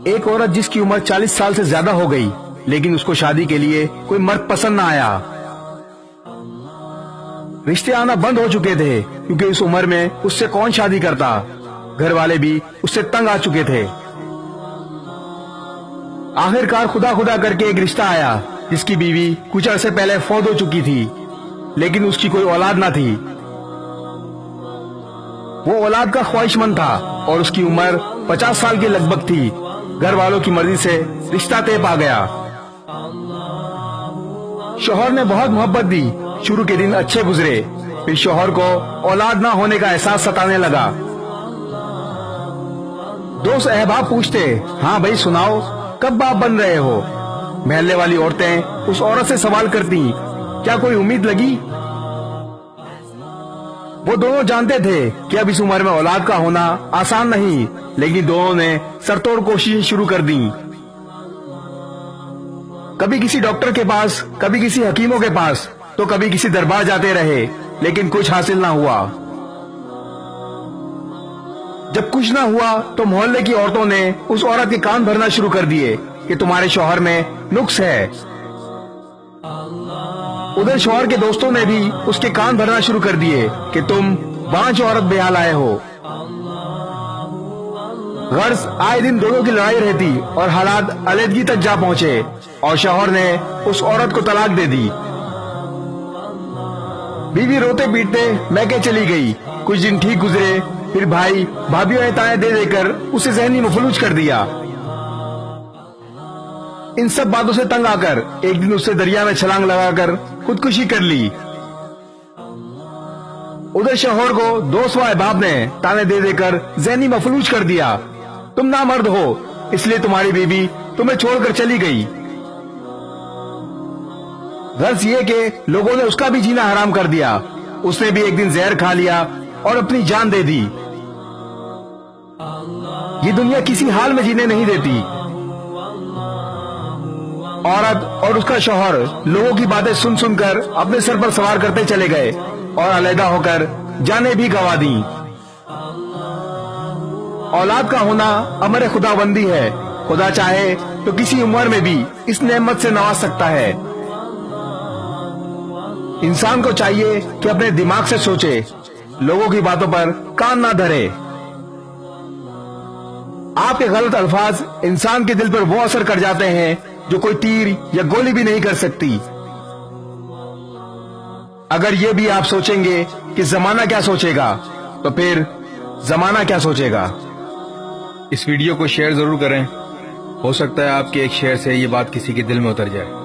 ایک عورت جس کی عمر 40 سال سے زیادہ ہو گئی لیکن اس کو شادی کے لیے کوئی مرد پسند نہ آیا. رشتے آنا بند ہو چکے تھے کیونکہ اس عمر میں اس سے کون شادی کرتا. گھر والے بھی اس سے تنگ آ چکے تھے. آخر کار خدا خدا کر کے ایک رشتہ آیا جس کی بیوی کچھ عرصے پہلے فوت ہو چکی تھی لیکن اس کی کوئی اولاد نہ تھی. وہ اولاد کا خواہش مند تھا اور اس کی عمر 50 سال کے لگ بھگ تھی. گھر والوں کی مرضی سے رشتہ طے پا گیا. شوہر نے بہت محبت دی. شروع کے دن اچھے گزرے. پھر شوہر کو اولاد نہ ہونے کا احساس ستانے لگا. دوست احباب پوچھتے, ہاں بھائی سناؤ, کب باپ بن رہے ہو؟ محلے والی عورتیں اس عورت سے سوال کرتی, کیا کوئی امید لگی؟ وہ دونوں جانتے تھے کہ اب اس عمر میں اولاد کا ہونا آسان نہیں, لیکن دونوں نے سر توڑ کوششیں شروع کر دیں. کبھی کسی ڈاکٹر کے پاس, کبھی کسی حکیموں کے پاس, تو کبھی کسی دربار جاتے رہے, لیکن کچھ حاصل نہ ہوا. جب کچھ نہ ہوا تو محلے کی عورتوں نے اس عورت کے کان بھرنا شروع کر دیے کہ تمہارے شوہر میں نقص ہے. ادھر شوہر کے دوستوں نے بھی اس کے کان بھرنا شروع کر دیے کہ تم بانج عورت بحال آئے ہو. غرض آئے دن دونوں کی لڑائی رہتی اور حالات علیحدگی تک جا پہنچے اور شوہر نے اس عورت کو طلاق دے دی. بیوی روتے پیٹتے میکے چلی گئی. کچھ دن ٹھیک گزرے, پھر بھائی بھابھیوں نے تانے دے دے کر اسے ذہنی مفلوج کر دیا. ان سب باتوں سے تنگ آ کر ایک دن اس سے دریا میں چھلانگ لگا کر خودکشی کر لی. ادھر شوہر کو دوست و احباب نے تانے دے دے کر ذہنی مفلوج کر دیا. تم نامرد ہو اس لیے تمہاری بیوی تمہیں چھوڑ کر چلی گئی. غرض یہ کہ لوگوں نے اس کا بھی جینا حرام کر دیا. اس نے بھی ایک دن زہر کھا لیا اور اپنی جان دے دی. یہ دنیا کسی حال میں جینے نہیں دیتی. عورت اور اس کا شوہر لوگوں کی باتیں سن سن کر اپنے سر پر سوار کرتے چلے گئے اور علیحدہ ہو کر جانیں بھی گوا دیں. اولاد کا ہونا امر خدا بندی ہے. خدا چاہے تو کسی عمر میں بھی اس نعمت سے نواز سکتا ہے. انسان کو چاہیے کہ اپنے دماغ سے سوچے, لوگوں کی باتوں پر کان نہ دھرے. آپ کے غلط الفاظ انسان کے دل پر وہ اثر کر جاتے ہیں جو کوئی تیر یا گولی بھی نہیں کر سکتی. اگر یہ بھی آپ سوچیں گے کہ زمانہ کیا سوچے گا, تو پھر زمانہ کیا سوچے گا. اس ویڈیو کو شیئر ضرور کریں. ہو سکتا ہے آپ کے ایک شیئر سے یہ بات کسی کے دل میں اتر جائے.